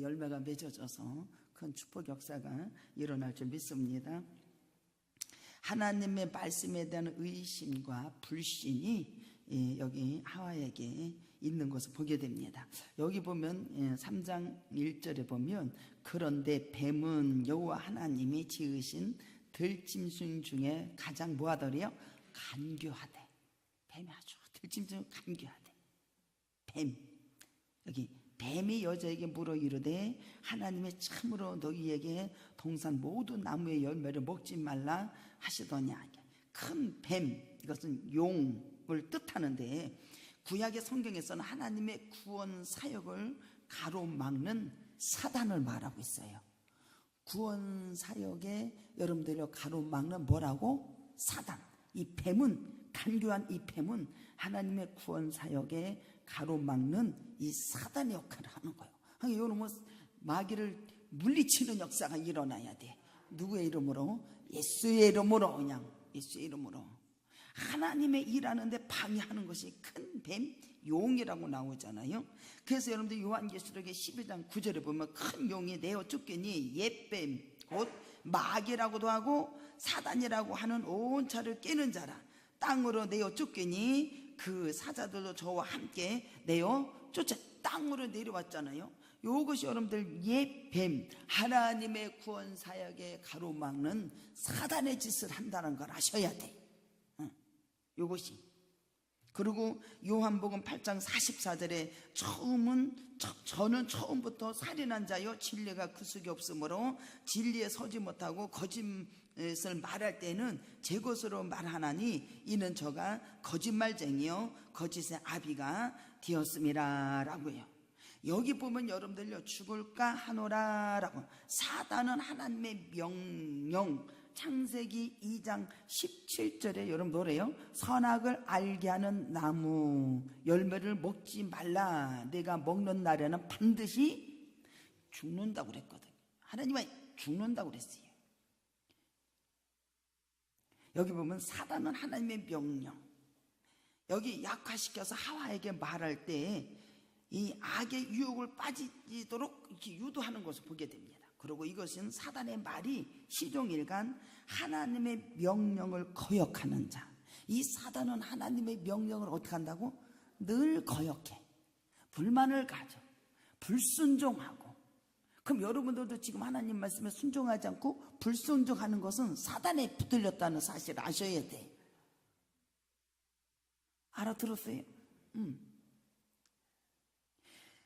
열매가 맺어져서 큰 축복 역사가 일어날 줄 믿습니다. 하나님의 말씀에 대한 의심과 불신이 여기 하와에게 있는 것을 보게 됩니다. 여기 보면 3장 1절에 보면 그런데 뱀은 여호와 하나님이 지으신 들짐승 중에 가장 뭐하더래요? 간교하대. 뱀이 아주 들짐승 간교하대. 뱀. 여기 뱀이 여자에게 물어 이르되 하나님의 참으로 너희에게 동산 모든 나무의 열매를 먹지 말라 하시더냐. 큰 뱀, 이것은 용을 뜻하는데 구약의 성경에서는 하나님의 구원 사역을 가로막는 사단을 말하고 있어요. 구원 사역에 여러분들이 가로막는 뭐라고? 사단. 이 뱀은, 간교한 이 뱀은 하나님의 구원 사역에 가로막는 이 사단의 역할을 하는 거예요. 이거는 뭐 마귀를 물리치는 역사가 일어나야 돼. 누구의 이름으로? 예수의 이름으로. 그냥 예수의 이름으로 하나님의 일하는데 방해하는 것이 큰 뱀, 용이라고 나오잖아요. 그래서 여러분들 요한계시록의 12장 9절에 보면 큰 용이 내어 쫓기니 옛뱀 곧 마귀라고도 하고 사단이라고 하는 온 차를 깨는 자라. 땅으로 내어 쫓기니 그 사자들도 저와 함께 내어 쫓아 땅으로 내려왔잖아요. 이것이 여러분들 옛뱀, 하나님의 구원 사역에 가로막는 사단의 짓을 한다는 걸 아셔야 돼. 이것이. 그리고 요한복음 8장 44절에 저는 처음부터 살인한 자요 진리가 그 속에 없으므로 진리에 서지 못하고 거짓을 말할 때는 제 것으로 말하나니 이는 저가 거짓말쟁이요 거짓의 아비가 되었음이라 라고 해요. 여기 보면 여러분들요 죽을까 하노라 라고. 사단은 하나님의 명령, 창세기 2장 17절에 여러분 뭐래요? 선악을 알게 하는 나무 열매를 먹지 말라. 내가 먹는 날에는 반드시 죽는다고 그랬거든. 하나님은 죽는다고 그랬어요. 여기 보면 사단은 하나님의 명령, 여기 약화시켜서 하와에게 말할 때 이 악의 유혹을 빠지도록 이렇게 유도하는 것을 보게 됩니다. 그리고 이것은 사단의 말이 시종일관 하나님의 명령을 거역하는 자. 이 사단은 하나님의 명령을 어떻게 한다고? 늘 거역해. 불만을 가져. 불순종하고. 그럼 여러분들도 지금 하나님 말씀에 순종하지 않고 불순종하는 것은 사단에 붙들렸다는 사실을 아셔야 돼. 알아들었어요?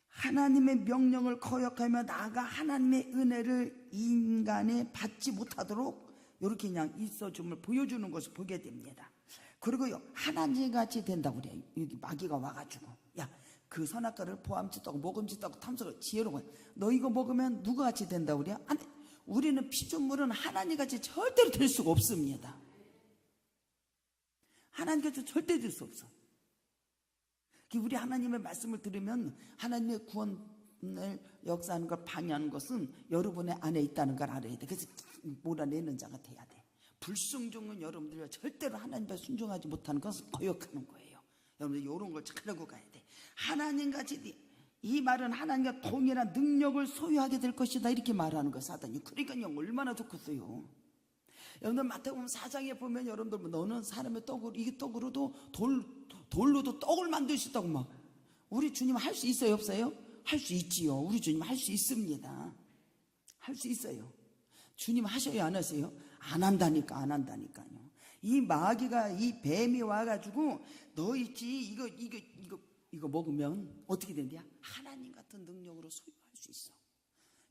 하나님의 명령을 거역하며 나아가 하나님의 은혜를 인간에 받지 못하도록 이렇게 그냥 있어줌을 보여주는 것을 보게 됩니다. 그리고 하나님같이 된다고 그래요. 여기 마귀가 와가지고 야, 그 선악과를 포함짓도 하고 먹음짓도 하고 탐색을 지혜로워. 너 이거 먹으면 누구같이 된다고 그래요? 아니, 우리는 피조물은 하나님같이 절대로 될 수가 없습니다. 하나님같이 절대 될 수 없어. 우리 하나님의 말씀을 들으면 하나님의 구원을 역사하는 걸 방해하는 것은 여러분의 안에 있다는 걸 알아야 돼. 그래서 몰아내는 자가 돼야 돼. 불순종은 여러분들 절대로 하나님께 순종하지 못하는 것을 거역하는 거예요. 여러분들 이런 걸 잘 알고 가야 돼. 하나님같이, 이 말은 하나님과 동일한 능력을 소유하게 될 것이다 이렇게 말하는 거예요, 사단이. 그러니까 얼마나 좋겠어요. 여러분들 마태복음 4장에 보면 여러분들 너는 사람의 떡으로, 이게 떡으로도 돌로도 떡을 만들 수 있다고 막. 우리 주님 할 수 있어요, 없어요? 할 수 있지요. 우리 주님 할 수 있습니다. 할 수 있어요. 주님 하셔요, 안 하세요? 안 한다니까, 안 한다니까요. 이 마귀가, 이 뱀이 와가지고 너 있지, 이거 먹으면 어떻게 된대요? 하나님 같은 능력으로 소유할 수 있어.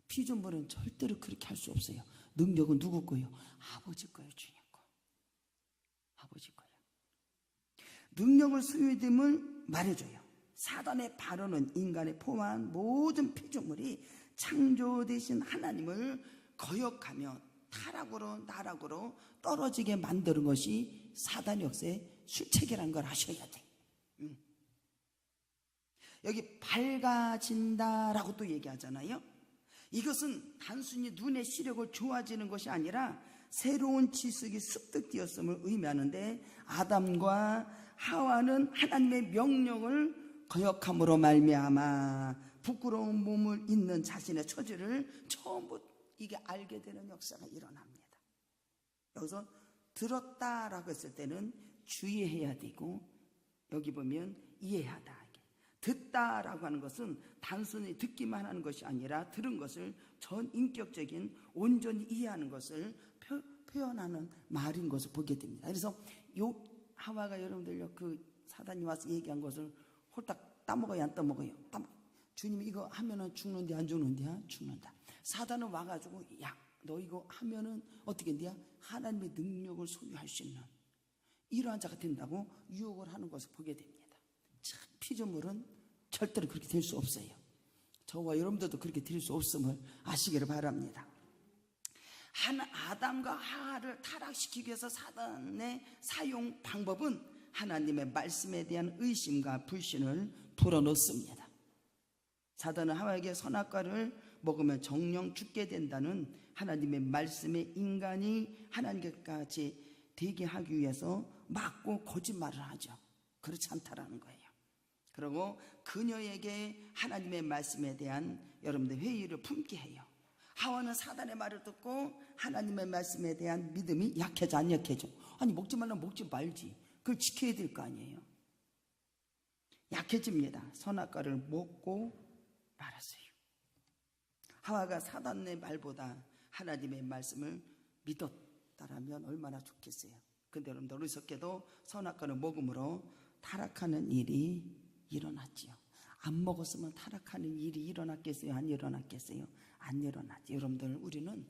피조물은 절대로 그렇게 할 수 없어요. 능력은 누구 거예요? 아버지 거예요, 주님 거. 아버지 거예요. 능력을 소유됨을 말해줘요. 사단의 발언은 인간의 포함한 모든 피조물이 창조되신 하나님을 거역하며 타락으로 나락으로 떨어지게 만드는 것이 사단의 역사의 실책이라는 걸 아셔야 돼. 여기 밝아진다라고 또 얘기하잖아요. 이것은 단순히 눈의 시력을 좋아지는 것이 아니라 새로운 지식이 습득되었음을 의미하는데, 아담과 하와는 하나님의 명령을 거역함으로 말미암아 부끄러운 몸을 잇는 자신의 처지를 처음부터 이게 알게 되는 역사가 일어납니다. 여기서 들었다라고 했을 때는 주의해야 되고, 여기 보면 이해하다. 듣다라고 하는 것은 단순히 듣기만 하는 것이 아니라 들은 것을 전인격적인 온전히 이해하는 것을 표현하는 말인 것을 보게 됩니다. 그래서 요 하와가 여러분들 그 사단이 와서 얘기한 것을 홀딱 따먹어요, 안 따먹어요? 주님이 이거 하면은 죽는데 안 죽는데야? 죽는다. 사단은 와가지고 야, 너 이거 하면은 어떻게 된대야? 하나님의 능력을 소유할 수 있는 이러한 자가 된다고 유혹을 하는 것을 보게 됩니다. 피조물은 절대로 그렇게 될 수 없어요. 저와 여러분들도 그렇게 될 수 없음을 아시기를 바랍니다. 아담과 하와를 타락시키기 위해서 사단의 사용 방법은 하나님의 말씀에 대한 의심과 불신을 불어넣습니다. 사단은 하와에게 선악과를 먹으면 정령 죽게 된다는 하나님의 말씀에 인간이 하나님께까지 되게 하기 위해서 막고 거짓말을 하죠. 그렇지 않다라는 거예요. 그리고 그녀에게 하나님의 말씀에 대한 여러분들 회의를 품게 해요. 하와는 사단의 말을 듣고 하나님의 말씀에 대한 믿음이 약해져, 안 약해져? 아니, 먹지 말라면 먹지 말지. 그걸 지켜야 될 거 아니에요. 약해집니다. 선악과를 먹고 말았어요. 하와가 사단의 말보다 하나님의 말씀을 믿었다라면 얼마나 좋겠어요. 근데 여러분들 어리석게도 선악과를 먹음으로 타락하는 일이 일어났지요. 안 먹었으면 타락하는 일이 일어났겠어요? 안 일어났겠어요? 안 일어났지. 여러분들, 우리는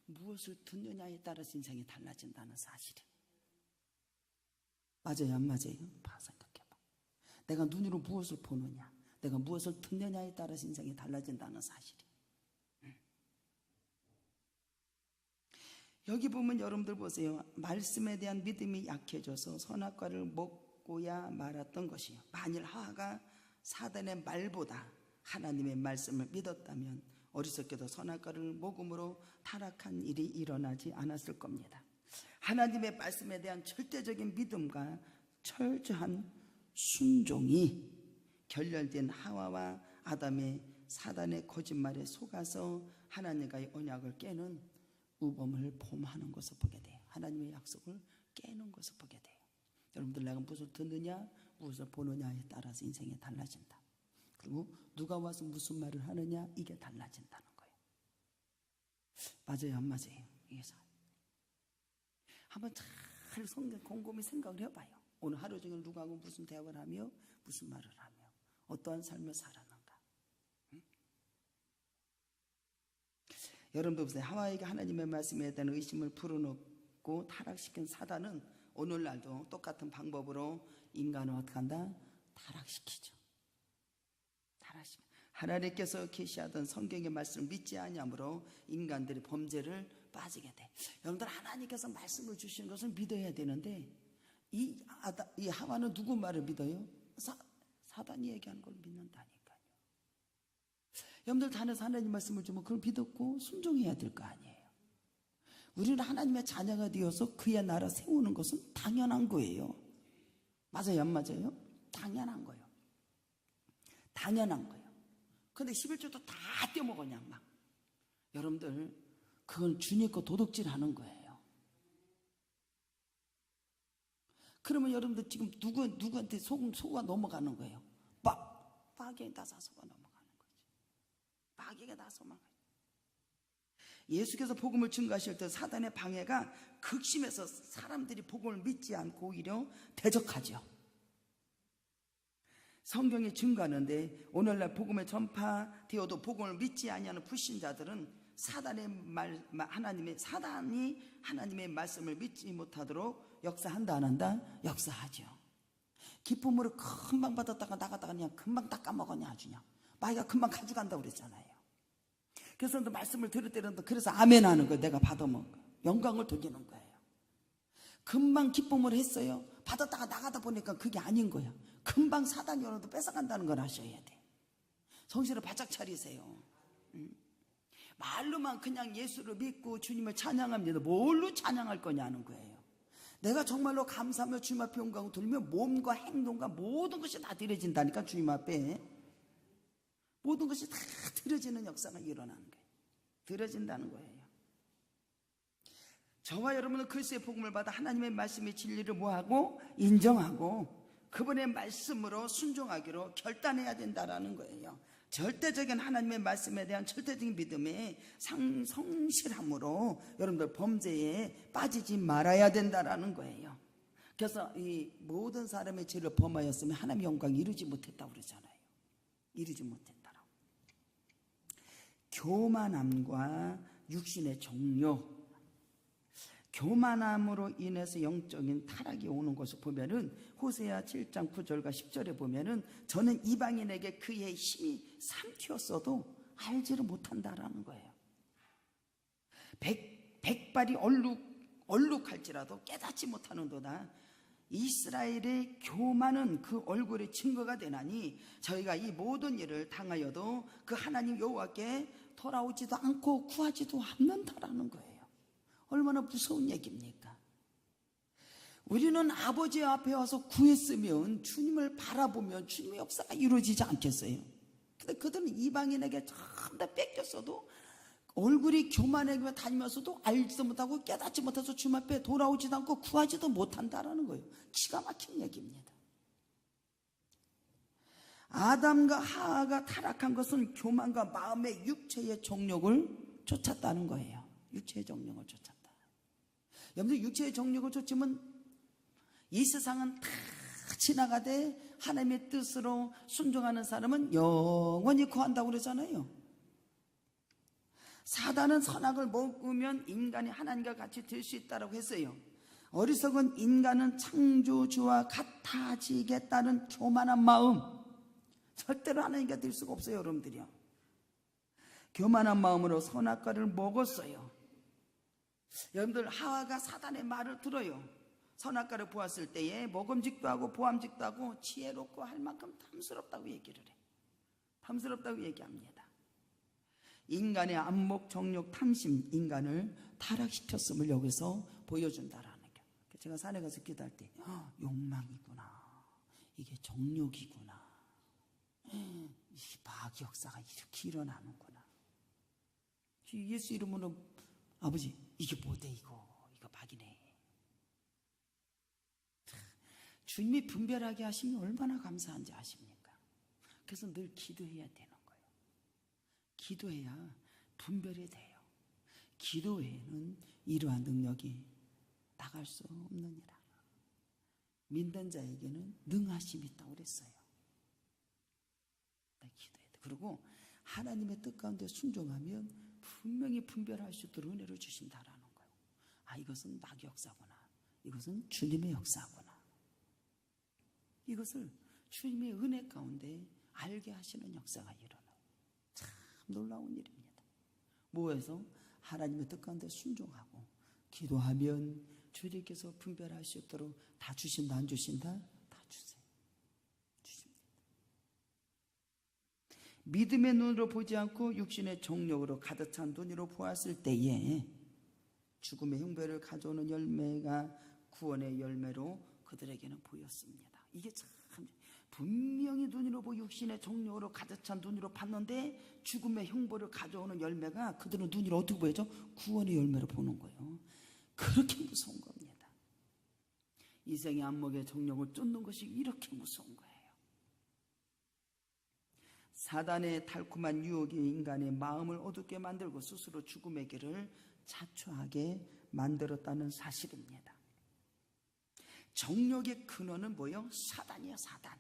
무엇을 듣느냐에 따라서 인생이 달라진다는 사실이 맞아요, 안 맞아요? 생각해봐. 내가 눈으로 무엇을 보느냐, 내가 무엇을 듣느냐에 따라서 인생이 달라진다는 사실이. 여기 보면 여러분들 보세요. 말씀에 대한 믿음이 약해져서 선악과를 먹고야 말았던 것이요. 만일 하와가 사단의 말보다 하나님의 말씀을 믿었다면 어리석게도 선악과를 먹음으로 타락한 일이 일어나지 않았을 겁니다. 하나님의 말씀에 대한 절대적인 믿음과 철저한 순종이 결렬된 하와와 아담의 사단의 거짓말에 속아서 하나님과의 언약을 깨는 우범을 범하는 것을 보게 돼요. 하나님의 약속을 깨는 것을 보게 돼요. 여러분들, 내가 무엇을 듣느냐, 무엇을 보느냐에 따라서 인생이 달라진다. 그리고 누가 와서 무슨 말을 하느냐, 이게 달라진다는 거예요. 맞아요, 안 맞아요? 이게서 한번 잘 곰곰이 생각을 해봐요. 오늘 하루 종일 누구하고 무슨 대화를 하며 무슨 말을 하며 어떠한 삶을 살았는가. 여러분들 보세요. 하와에게 하나님의 말씀에 대한 의심을 불어넣고 타락시킨 사단은 오늘날도 똑같은 방법으로 인간을 어떻게 한다? 타락시키죠. 타락시켜. 하나님께서 계시하던 성경의 말씀을 믿지 아니하므로 인간들이 범죄를 빠지게 돼. 여러분들, 하나님께서 말씀을 주시는 것을 믿어야 되는데 이 하와는 누구 말을 믿어요? 사단이 얘기하는 걸 믿는다니까요. 여러분들, 단에서 하나님 말씀을 주면 그걸 믿었고 순종해야 될 거 아니에요. 우리는 하나님의 자녀가 되어서 그의 나라 세우는 것은 당연한 거예요. 맞아요, 안 맞아요? 당연한 거예요. 당연한 거예요. 근데 11조도 다 떼먹었냐 막. 여러분들, 그건 주님 거 도둑질 하는 거예요. 그러면 여러분들 지금 누구한테 속아 넘어가는 거예요. 마귀에 다 속아 넘어가는 거죠. 마귀가 다 속아. 예수께서 복음을 증거하실 때 사단의 방해가 극심해서 사람들이 복음을 믿지 않고 오히려 대적하죠. 성경이 증거하는데 오늘날 복음에 전파되어도 복음을 믿지 아니하는 불신자들은 사단이 하나님의 말씀을 믿지 못하도록 역사한다, 안 한다? 역사하죠. 기쁨으로 금방 받았다가 나갔다가 그냥 금방 다 까먹었냐, 아주냐. 마귀가 금방 가져간다고 그랬잖아요. 그래서 말씀을 들을 때는 그래서 아멘 하는 거예요. 내가 받아먹은 거예요. 영광을 돌리는 거예요. 금방 기쁨을 했어요. 받았다가 나가다 보니까 그게 아닌 거예요. 금방 사단이 여러분도 뺏어간다는 걸 아셔야 돼. 정신을 바짝 차리세요. 말로만 그냥 예수를 믿고 주님을 찬양합니다. 뭘로 찬양할 거냐는 거예요. 내가 정말로 감사하며 주님 앞에 영광을 돌리며 몸과 행동과 모든 것이 다 드려진다니까, 주님 앞에. 모든 것이 다 들어지는 역사가 일어나는 거예요. 들어진다는 거예요. 저와 여러분은 그리스도의 복음을 받아 하나님의 말씀의 진리를 뭐하고 인정하고 그분의 말씀으로 순종하기로 결단해야 된다라는 거예요. 절대적인 하나님의 말씀에 대한 절대적인 믿음의 성실함으로 여러분들 범죄에 빠지지 말아야 된다라는 거예요. 그래서 이 모든 사람의 죄를 범하였으면 하나님의 영광 이루지 못했다고 그러잖아요. 이루지 못했다라고. 교만함과 육신의 종료, 교만함으로 인해서 영적인 타락이 오는 것을 보면은 호세아 7장 9절과 10절에 보면은 저는 이방인에게 그의 힘이 삼키었어도 알지를 못한다라는 거예요. 백발이 얼룩할지라도 깨닫지 못하는도다. 이스라엘의 교만은 그 얼굴의 증거가 되나니 저희가 이 모든 일을 당하여도 그 하나님 여호와께 돌아오지도 않고 구하지도 않는다라는 거예요. 얼마나 무서운 얘기입니까? 우리는 아버지 앞에 와서 구했으면 주님을 바라보면 주님의 역사가 이루어지지 않겠어요? 근데 그들은 이방인에게 전부 다 뺏겼어도 얼굴이 교만하게 다니면서도 알지도 못하고 깨닫지 못해서 주님 앞에 돌아오지도 않고 구하지도 못한다라는 거예요. 기가 막힌 얘기입니다. 아담과 하하가 타락한 것은 교만과 마음의 육체의 정욕을 쫓았다는 거예요. 육체의 정욕을 쫓았다. 여러분들 육체의 정욕을 쫓으면 이 세상은 다 지나가되 하나님의 뜻으로 순종하는 사람은 영원히 구한다고 그러잖아요. 사단은 선악을 먹으면 인간이 하나님과 같이 될 수 있다고 했어요. 어리석은 인간은 창조주와 같아지겠다는 교만한 마음, 절대로 하나님과 될 수가 없어요. 여러분들이요, 교만한 마음으로 선악과를 먹었어요. 여러분들 하와가 사단의 말을 들어요. 선악과를 보았을 때에 먹음직도 하고 보암직도 하고 지혜롭고 할 만큼 탐스럽다고 얘기를 해. 탐스럽다고 얘기합니다. 인간의 안목, 정욕, 탐심, 인간을 타락시켰음을 여기서 보여준다라는 게. 제가 산에 가서 기도할 때 욕망이구나, 이게 정욕이구나, 이 마귀 역사가 이렇게 일어나는구나. 예수 이름으로 아버지 이게 뭐대, 이거 마귀네. 주님이 분별하게 하시면 얼마나 감사한지 아십니까? 그래서 늘 기도해야 되는 거예요. 기도해야 분별이 돼요. 기도 외에는 이러한 능력이 나갈 수 없느니라. 믿는 자에게는 능하심이 있다고 그랬어요. 기도해야 돼. 그리고 하나님의 뜻 가운데 순종하면 분명히 분별할 수 있도록 은혜를 주신다라는 거예요. 아, 이것은 마귀 역사구나, 이것은 주님의 역사구나. 이것을 주님의 은혜 가운데 알게 하시는 역사가 일어나요. 참 놀라운 일입니다. 뭐해서 하나님의 뜻 가운데 순종하고 기도하면 주님께서 분별할 수 있도록 다 주신다, 안 주신다? 다 주세요. 주십니다. 믿음의 눈으로 보지 않고 육신의 정욕으로 가득 찬 눈으로 보았을 때에 죽음의 형벌을 가져오는 열매가 구원의 열매로 그들에게는 보였습니다. 이게 참 분명히 눈으로 보고 육신의 정욕으로 가득 찬 눈으로 봤는데 죽음의 형벌을 가져오는 열매가 그들은 눈으로 어떻게 보여죠? 구원의 열매로 보는 거예요. 그렇게 무서운 겁니다. 이생의 안목의 정욕을 쫓는 것이 이렇게 무서운 거예요. 사단의 달콤한 유혹이 인간의 마음을 어둡게 만들고 스스로 죽음의 길을 자초하게 만들었다는 사실입니다. 정욕의 근원은 뭐예요? 사단이에요. 사단.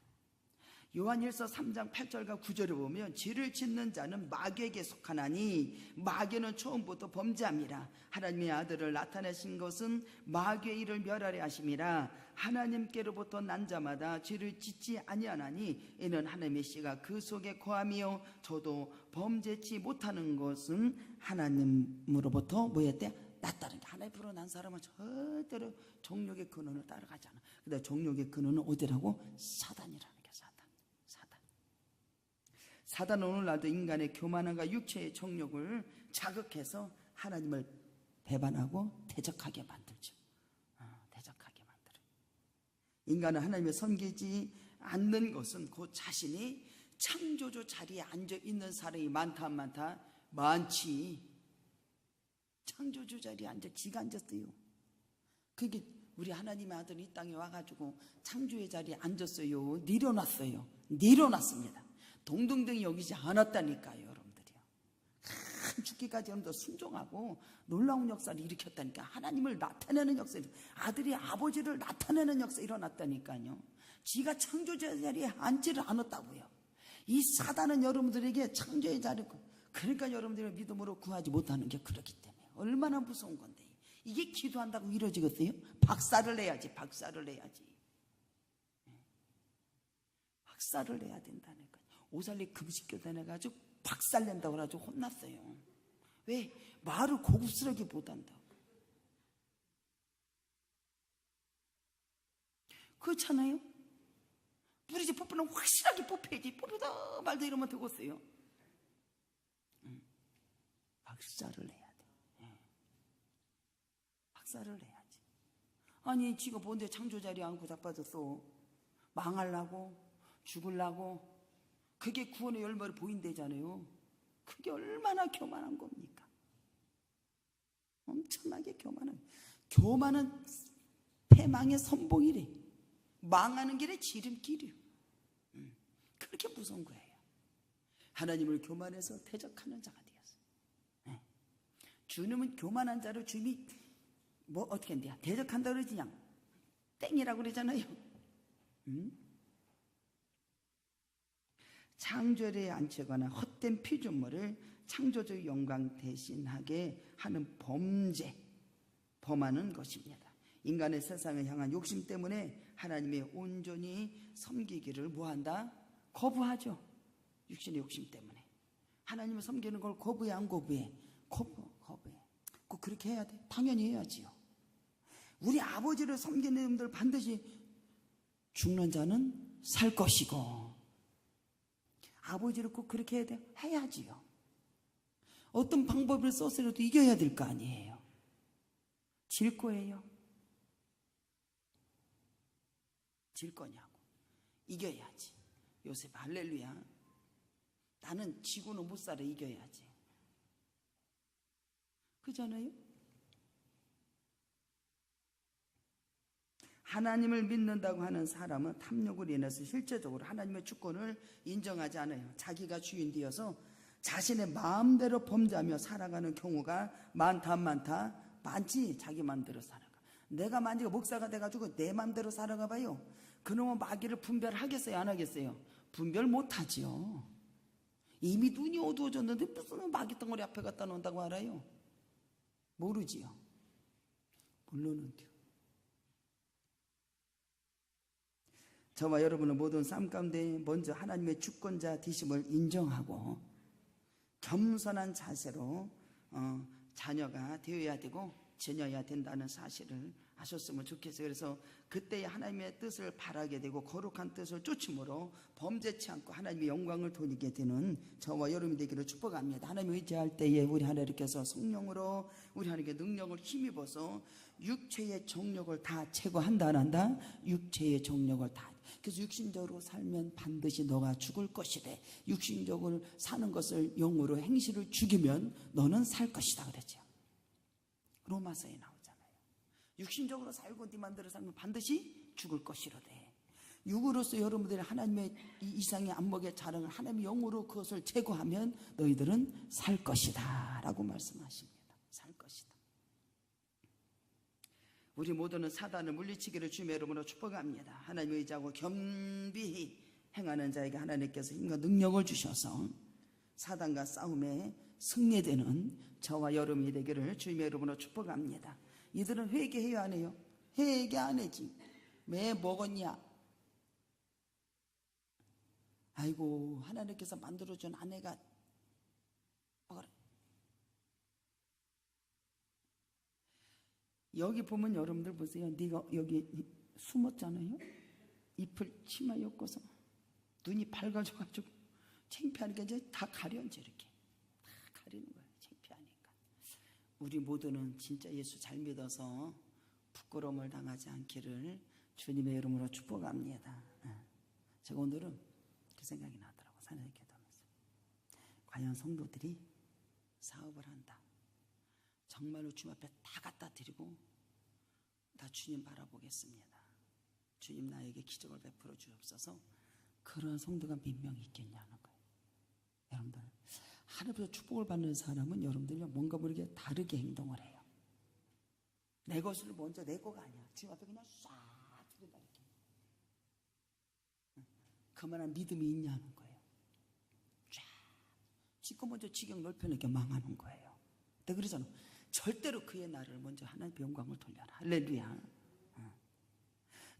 요한일서 3장 8절과 9절을 보면 죄를 짓는 자는 마귀에게 속하나니 마귀는 처음부터 범죄함이라. 하나님의 아들을 나타내신 것은 마귀의 일을 멸하려 하심이라. 하나님께로부터 난 자마다 죄를 짓지 아니하나니 이는 하나님의 씨가 그 속에 거함이요 저도 범죄치 못하는 것은 하나님으로부터 뭐였대? 낫다는 게. 하나님으로 난 사람은 절대로 정욕의 근원을 따라가지 않아. 근데 정욕의 근원은 어디라고? 사단이라는 게. 사단은 오늘날도 인간의 교만함과 육체의 정욕을 자극해서 하나님을 배반하고 대적하게 만들죠. 대적하게 만들어요. 인간은 하나님을 섬기지 않는 것은 곧 자신이 창조주 자리에 앉아 있는 사람이 많다 안 많다? 많지. 창조주 자리에 앉아 지가 앉았어요. 그게 우리 하나님의 아들이 이 땅에 와가지고 창조의 자리에 앉았어요. 내려놨어요. 내려놨습니다. 동등등이 여기지 않았다니까요, 여러분들이요. 죽기까지 여러분들 순종하고 놀라운 역사를 일으켰다니까. 하나님을 나타내는 역사, 아들이 아버지를 나타내는 역사 일어났다니까요. 지가 창조주의 자리에 앉지를 않았다고요. 이 사단은 여러분들에게 창조의 자리, 그러니까 여러분들의 믿음으로 구하지 못하는 게 그렇기 때문에 얼마나 무서운 건데, 이게 기도한다고 이루어지겠어요? 박살을 내야지. 박살을 내야지. 박살을 내야 된다니까. 오살리 금식교단 해가지고 박살낸다고 해가지고 혼났어요. 왜? 말을 고급스럽게 못한다고. 그렇잖아요. 우리 집 뽑으면 확실하게 뽑혀야지. 뽑히다 말다 이러면 되겠어요. 박살을 내야 돼. 박살을 내야지. 아니 지가 뭔데 창조 자리에 앉고 자빠졌어. 망하려고, 죽으려고. 그게 구원의 열매를 보인대잖아요. 그게 얼마나 교만한 겁니까? 엄청나게 교만은 패망의 선봉이래. 망하는 길에 지름길이요. 그렇게 무서운 거예요. 하나님을 교만해서 대적하는 자가 되었어요. 주님은 교만한 자를 주님이 뭐 어떻게 한대요? 대적한다 그러지 그냥 땡이라고 그러잖아요. 창조에 앉히거나 헛된 피조물을 창조주의 영광 대신하게 하는 범하는 것입니다. 인간의 세상을 향한 욕심 때문에 하나님의 온전히 섬기기를 뭐한다? 거부하죠. 육신의 욕심 때문에 하나님을 섬기는 걸 거부해 안 거부해? 거부해. 꼭 그렇게 해야 돼? 당연히 해야지요. 우리 아버지를 섬기는 놈들 반드시 죽는 자는 살 것이고, 아버지를 꼭 그렇게 해야 돼? 해야지요. 어떤 방법을 써서라도 이겨야 될 거 아니에요. 질 거예요? 질 거냐고. 이겨야지. 요셉 할렐루야. 나는 지고는 못 살아. 이겨야지. 그잖아요. 하나님을 믿는다고 하는 사람은 탐욕을 인해서 실제적으로 하나님의 주권을 인정하지 않아요. 자기가 주인 되어서 자신의 마음대로 범죄하며 살아가는 경우가 많다 많지. 자기 마음대로 살아가. 내가 만약에 목사가 돼가지고 내 마음대로 살아가 봐요. 그놈은 마귀를 분별하겠어요 안 하겠어요? 분별 못하지요. 이미 눈이 어두워졌는데 무슨 마귀 덩어리 앞에 갖다 놓는다고 알아요? 모르지요. 모르는데요. 저와 여러분은 모든 삶 가운데 먼저 하나님의 주권자 되심을 인정하고 겸손한 자세로 자녀가 되어야 되고 지녀야 된다는 사실을 아셨으면 좋겠어요. 그래서 그때 하나님의 뜻을 바라게 되고 거룩한 뜻을 쫓음으로 범죄치 않고 하나님의 영광을 돌리게 되는 저와 여러분이 되기를 축복합니다. 하나님 의지할 때에 우리 하나님께서 성령으로 우리 하나님께 능력을 힘입어서 육체의 정욕을 다 제거한다 안 한다? 육체의 정욕을 다. 그래서 육신적으로 살면 반드시 너가 죽을 것이래. 육신적으로 사는 것을 영으로 행실을 죽이면 너는 살 것이다 그랬죠. 로마서에 나오잖아요. 육신적으로 살고 네 맘대로 살면 반드시 죽을 것이로되 육으로서 여러분들이 하나님의 이상의 안목의 자랑을 하나님의 영으로 그것을 제거하면 너희들은 살 것이다 라고 말씀하십니다. 살 것이다. 우리 모두는 사단을 물리치기를 주님의 이름으로 축복합니다. 하나님의 의지하고 겸비히 행하는 자에게 하나님께서 힘과 능력을 주셔서 사단과 싸움에 승리되는 저와 여러분이 되기를 주님의 이름으로 축복합니다. 이들은 회개해야 안 해요? 회개 안 해지. 왜 먹었냐? 아이고 하나님께서 만들어준 아내가 먹어라. 여기 보면 여러분들 보세요. 네가 여기 숨었잖아요. 잎을 치마 엮어서 눈이 밝아져가지고 창피하니까 이제 다 가려 이제 이렇게 다 가리는 거예요. 창피하니까. 우리 모두는 진짜 예수 잘 믿어서 부끄러움을 당하지 않기를 주님의 이름으로 축복합니다. 제가 오늘은 그 생각이 나더라고요. 하나님 기도하면서 과연 성도들이 사업을 한다. 정말로 주님 앞에 다 갖다 드리고 나 주님 바라보겠습니다. 주님 나에게 기적을 베풀어 주옵소서. 그런 성도가 몇 명 있겠냐는 거예요. 여러분들 하늘에서 축복을 받는 사람은 여러분들이 뭔가 모르게 다르게 행동을 해요. 내 것을 먼저 내 거가 아니야. 주님 앞에 그냥 싹 드린다 이렇게. 그만한 믿음이 있냐는 거예요. 쫙 지금 먼저 지경 넓혀놓게 망하는 거예요. 내가 그러잖아. 절대로 그의 나를 먼저 하나님의 영광을 돌려라. 할렐루야.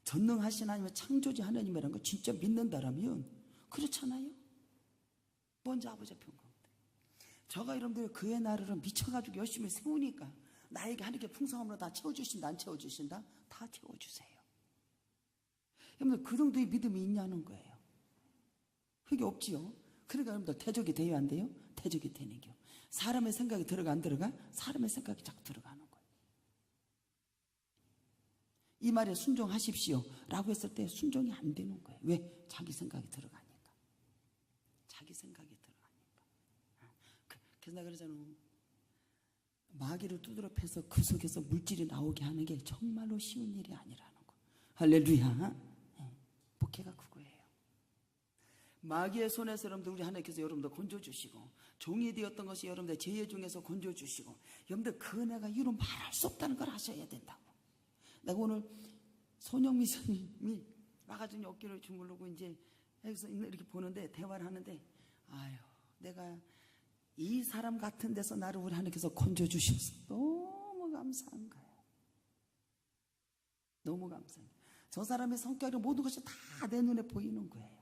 전능하신 하나님의 창조주 하나님이라는 거 진짜 믿는다라면 그렇잖아요. 먼저 아버지 앞에 영광. 저가 여러분들 그의 나라를 미쳐가지고 열심히 세우니까 나에게 하나님께 풍성함으로 다 채워주신다 안 채워주신다? 다 채워주세요. 여러분들 그 정도의 믿음이 있냐는 거예요. 그게 없지요. 그러니까 여러분들 대적이 돼야 안 돼요? 대적이 되는 겨. 사람의 생각이 들어가 안 들어가? 사람의 생각이 자꾸 들어가는 거예요. 이 말에 순종하십시오 라고 했을 때 순종이 안 되는 거예요. 왜? 자기 생각이 들어가니까. 자기 생각이 들어가니까. 그래서 내가 그러잖아. 마귀를 두드려 패서 그 속에서 물질이 나오게 하는 게 정말로 쉬운 일이 아니라는 거. 할렐루야. 복회가 그거예요. 마귀의 손에서 여러분들 우리 하나님께서 여러분들 건져주시고 종이 되었던 것이 여러분들 죄의 중에서 건져주시고 여러분들 그 은혜가 이루 말할 수 없다는 걸 아셔야 된다고. 내가 오늘 손영미 선생님이 와가지고 어깨를 주물르고 이제 여기서 이렇게 보는데 대화를 하는데 아유 내가 이 사람 같은 데서 나를 우리 하나님께서 건져주셔서 너무 감사한 거예요. 너무 감사해요. 저 사람의 성격이 모든 것이 다 내 눈에 보이는 거예요.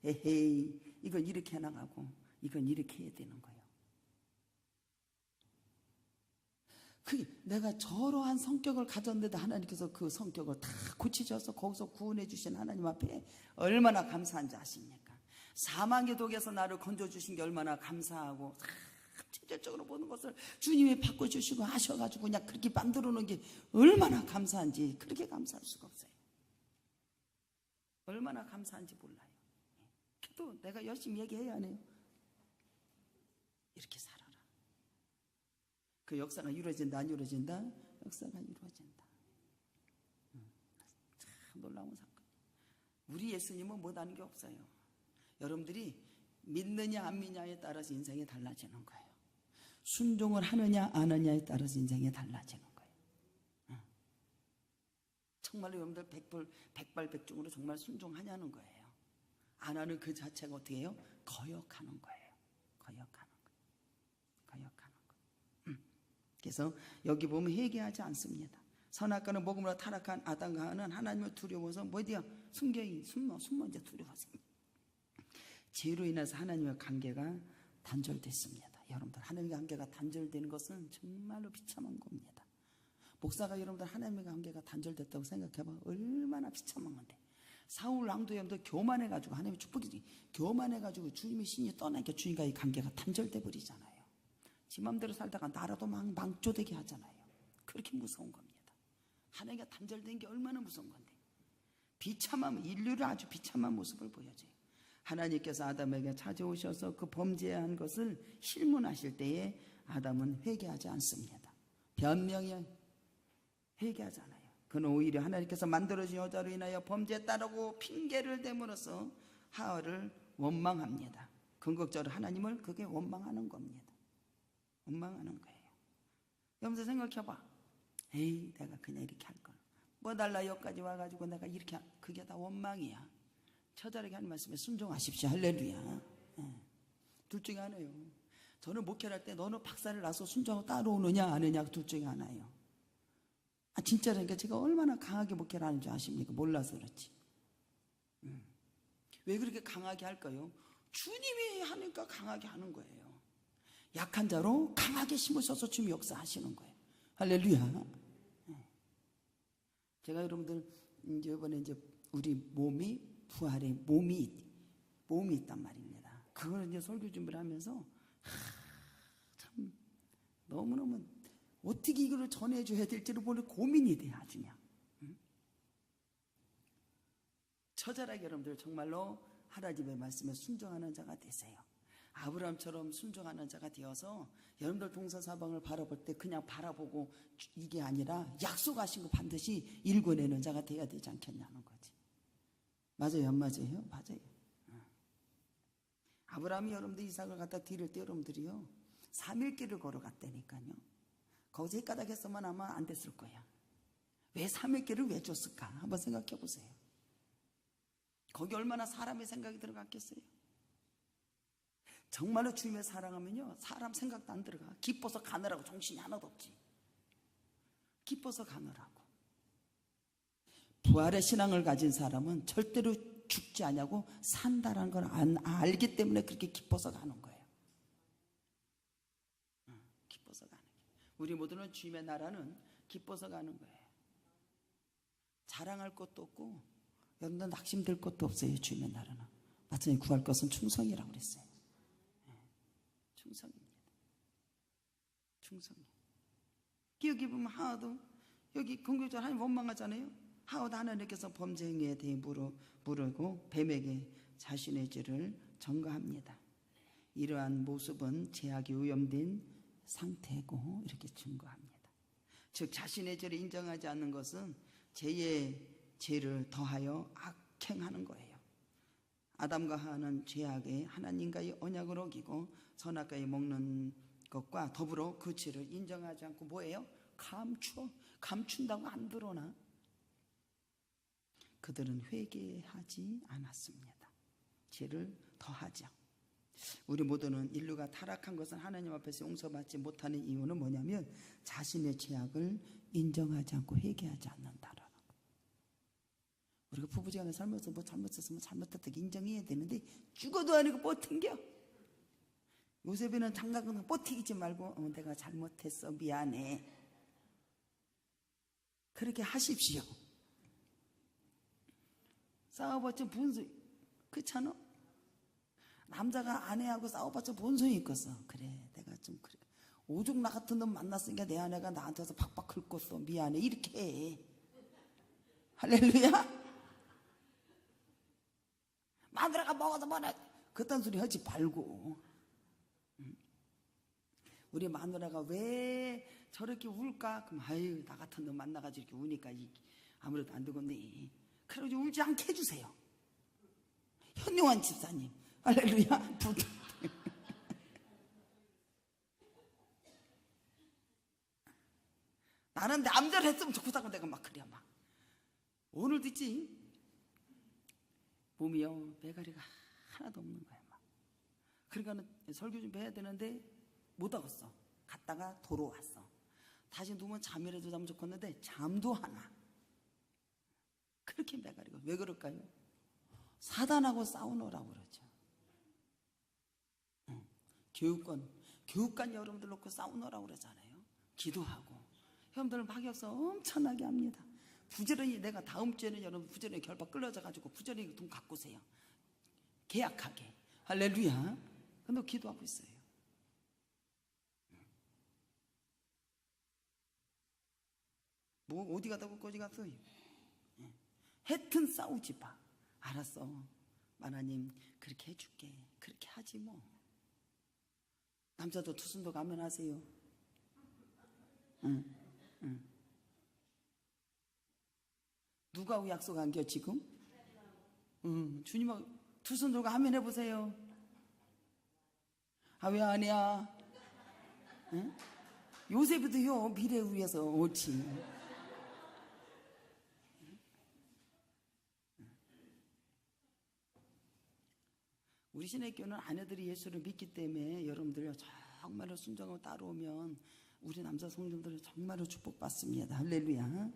에헤이 이건 이렇게 해나가고 이건 이렇게 해야 되는 거예요. 그게 내가 저러한 성격을 가졌는데도 하나님께서 그 성격을 다 고치셔서 거기서 구원해 주신 하나님 앞에 얼마나 감사한지 아십니까? 사망의 독에서 나를 건져주신 게 얼마나 감사하고 체질적으로 모든 것을 주님이 바꿔주시고 하셔가지고 그냥 그렇게 만들어 놓은 게 얼마나 감사한지 그렇게 감사할 수가 없어요. 얼마나 감사한지 몰라요. 또 내가 열심히 얘기해야 하네요. 이렇게 살아라. 그 역사가 이루어진다 안 이루어진다? 역사가 이루어진다. 참 놀라운 사건. 우리 예수님은 못하는 게 없어요. 여러분들이 믿느냐 안 믿느냐에 따라서 인생이 달라지는 거예요. 순종을 하느냐 안 하느냐에 따라서 인생이 달라지는 거예요. 정말로 여러분들 백발백중으로 정말 순종하냐는 거예요. 안 하는 그 자체가 어떻게 해요? 거역하는 거예요. 거역하는 거예요. 그래서 여기 보면 회개하지 않습니다. 선악과는 먹음으로 타락한 아담과 하와는 하나님을 두려워서 뭐디야? 숨어 이제 두려워서 죄로 인해서 하나님의 관계가 단절됐습니다. 여러분들 하나님의 관계가 단절되는 것은 정말로 비참한 겁니다. 목사가 여러분들 하나님의 관계가 단절됐다고 생각해봐. 얼마나 비참한 건데. 사울 왕도 여러분들 교만해가지고 하나님의 축복이 교만해가지고 주님의 신이 떠나니까 주님과의 관계가 단절돼 버리잖아요. 지 맘대로 살다가 나라도 망조되게 하잖아요. 그렇게 무서운 겁니다. 하나님과 단절된 게 얼마나 무서운 건데. 비참함, 인류를 아주 비참한 모습을 보여줘요. 하나님께서 아담에게 찾아오셔서 그 범죄한 것을 실문하실 때에 아담은 회개하지 않습니다. 변명이 회개하잖아요. 그는 오히려 하나님께서 만들어진 여자로 인하여 범죄했다라고 핑계를 대므로써 하와를 원망합니다. 궁극적으로 하나님을 그게 원망하는 겁니다. 원망하는 거예요. 여러분들 생각해봐. 에이 내가 그냥 이렇게 할걸. 뭐 달라 여기까지 와가지고 내가 이렇게 그게 다 원망이야. 처절하게 하는 말씀에 순종하십시오. 할렐루야. 둘 중에 하나예요. 저는 목회를 할 때 너는 박사를 나서 순종하고 따라오느냐 안 하느냐 둘 중에 하나예요. 진짜라니까 제가 얼마나 강하게 목회를 하는 줄 아십니까? 몰라서 그렇지. 왜 그렇게 강하게 할까요? 주님이 하니까 강하게 하는 거예요. 약한 자로 강하게 심으셔서 주님이 역사하시는 거예요. 할렐루야. 제가 여러분들 이번에 이제 우리 몸이 부활의 몸이 있단 말입니다. 그걸 이제 설교 준비를 하면서 참 너무너무 어떻게 이거를 전해줘야 될지를 모르는 고민이 돼 아주 그냥. 처절하게 여러분들 정말로 하나님의 말씀에 순종하는 자가 되세요. 아브라함처럼 순종하는 자가 되어서 여러분들 동서사방을 바라볼 때 그냥 바라보고 이게 아니라 약속하신 거 반드시 읽어내는 자가 돼야 되지 않겠냐는 거지. 맞아요, 안 맞아요? 맞아요. 아브라함이 여러분들 이삭을 갖다 드릴 때 여러분들이요 3일 길을 걸어갔다니까요. 거기서 헷가닥했으면 아마 안 됐을 거야. 왜 3일 길을 왜 줬을까? 한번 생각해 보세요. 거기 얼마나 사람의 생각이 들어갔겠어요? 정말로 주님의 사랑하면요 사람 생각도 안 들어가. 기뻐서 가느라고 정신이 하나도 없지. 기뻐서 가느라고. 부활의 신앙을 가진 사람은 절대로 죽지 않냐고 산다라는 걸 알기 때문에 그렇게 기뻐서 가는 거예요. 기뻐서 가는 거예요. 우리 모두는 주님의 나라는 기뻐서 가는 거예요. 자랑할 것도 없고 여러분들 낙심될 것도 없어요. 주님의 나라는 마찬가지 구할 것은 충성이라고 그랬어요. 충성입니다. 충성이에요. 여기 보면 하와도 여기 공교절 하나님 원망하잖아요. 하와도 하나님께서 범죄 행위에 대해 물으고 뱀에게 자신의 죄를 전가합니다. 이러한 모습은 죄악이 오염된 상태고 이렇게 증거합니다. 즉 자신의 죄를 인정하지 않는 것은 죄의 죄를 더하여 악행하는 거예요. 아담과 하와는 죄악에 하나님과의 언약을 어기고 선악과에 먹는 것과 더불어 그 죄를 인정하지 않고 뭐예요? 감춘다고 안 드러나. 그들은 회개하지 않았습니다. 죄를 더하죠. 우리 모두는 인류가 타락한 것은 하나님 앞에서 용서받지 못하는 이유는 뭐냐면 자신의 죄악을 인정하지 않고 회개하지 않는다라는 거. 우리가 부부지간에 살면서 뭐 잘못했으면 잘못했다고 인정해야 되는데 죽어도 아니고 뻗팅겨. 요셉이는 장가가면 뻗튀기지 말고 내가 잘못했어 미안해 그렇게 하십시오. 싸워봤자 뭔 소리. 그렇잖아. 남자가 아내하고 싸워봤자 뭔 소리 있겠어. 그래 내가 좀 그래 오죽 나 같은 놈 만났으니까 내 아내가 나한테 와서 박박 긁었어 미안해 이렇게 해. 할렐루야. 마누라가 먹어서 뭐라 그딴 소리 하지 말고. 우리 마누라가 왜 저렇게 울까? 그럼 아유 나 같은 놈 만나가지고 이렇게 우니까 아무래도 안 되겠네. 그래가지고 울지 않게 해주세요. 현용환 집사님 할렐루야. 나는 남자를 했으면 좋겠다고 내가 막 그래 막 오늘도 있지 몸이요 배가리가 하나도 없는 거야 막. 그러니까 설교 좀 해야 되는데 못 하겠어. 갔다가 돌아왔어. 다시 누우면 잠이라도 자면 좋겠는데 잠도 하나. 그렇게 매가리가 왜 그럴까요? 사단하고 싸우느라고 그러죠. 교육관 여러분들 놓고 싸우느라고 그러잖아요. 기도하고 여러분들 막역서 엄청나게 합니다. 부지런히 내가 다음 주에는 여러분 부지런히 결박 끌려져 가지고 부지런히 돈 갖고 오세요. 계약하게. 할렐루야. 근데 기도하고 있어요. 뭐 어디 가다고 거기 갔어? 하여튼 싸우지 마. 알았어. 하나님 그렇게 해줄게. 그렇게 하지 뭐. 남자도 투순도 가면 하세요. 응. 누가하고 약속한 겨 지금? 주님하고 투순도 가면 해보세요. 아 왜 안 해야? 응? 요셉도요 미래를 위해서 옳지. 우리 신학교는 아내들이 예수를 믿기 때문에 여러분들 정말로 순종하고 따라오면 우리 남자 성도들은 정말로 축복받습니다. 할렐루야.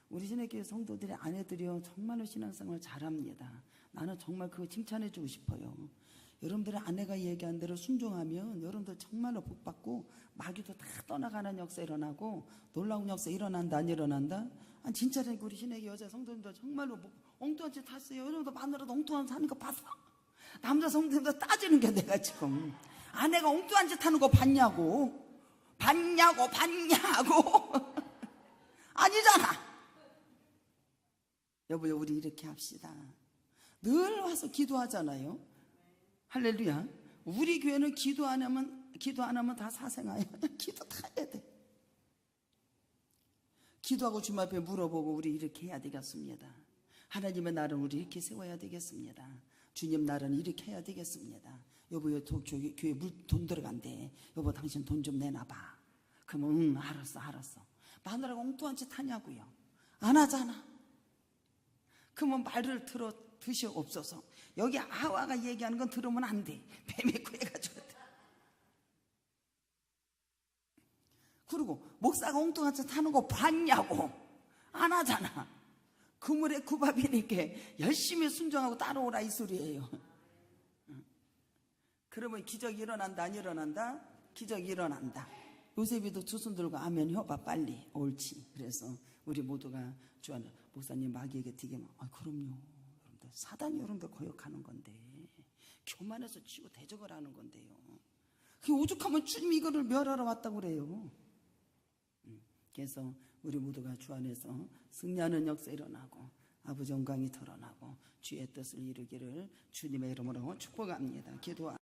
우리 신학교 성도들의 아내들이요 정말로 신앙생활 잘합니다. 나는 정말 그거 칭찬해주고 싶어요. 여러분들의 아내가 얘기한 대로 순종하면 여러분들 정말로 복받고 마귀도 다 떠나가는 역사 일어나고 놀라운 역사 일어난다 안 일어난다? 아니 진짜로 우리 신학교 여자 성도님들 정말로 엉뚱한 짓 했어요. 여러분들 마누라도 엉뚱한 짓 하는 거 봤어? 남자 성도님들 따지는 게 내가 지금 아내가 엉뚱한 짓 하는 거 봤냐고 아니잖아. 여보 우리 이렇게 합시다. 늘 와서 기도하잖아요. 할렐루야. 우리 교회는 기도 안 하면 다 사생아야. 기도 다 해야 돼. 기도하고 주님 앞에 물어보고 우리 이렇게 해야 되겠습니다. 하나님의 날은 우리 이렇게 세워야 되겠습니다. 주님 날은 이렇게 해야 되겠습니다. 여보, 교회 돈 들어간대. 여보, 당신 돈 좀 내놔봐. 그러면 응, 알았어. 마누라가 엉뚱한 짓 하냐고요. 안 하잖아. 그러면 말을 드시옵소서. 여기 하와가 얘기하는 건 들으면 안 돼. 뱀에 구해가지고. 그리고 목사가 엉뚱한 짓 하는 거 봤냐고. 안 하잖아. 그물에 구밥이니까 열심히 순종하고 따라오라 이 소리예요. 그러면 기적이 일어난다 안 일어난다? 기적이 일어난다. 요셉이도 두 손 들고 아멘 해봐 빨리. 옳지. 그래서 우리 모두가 주 안에 목사님 마귀에게 튀기면 그럼요. 여러분들 사단이 여러분들 거역하는 건데 교만해서 치고 대적을 하는 건데요. 그 오죽하면 주님이 이거를 멸하러 왔다고 그래요. 그래서 우리 모두가 주 안에서 승리하는 역사 일어나고 아버지 영광이 드러나고 주의 뜻을 이루기를 주님의 이름으로 축복합니다. 기도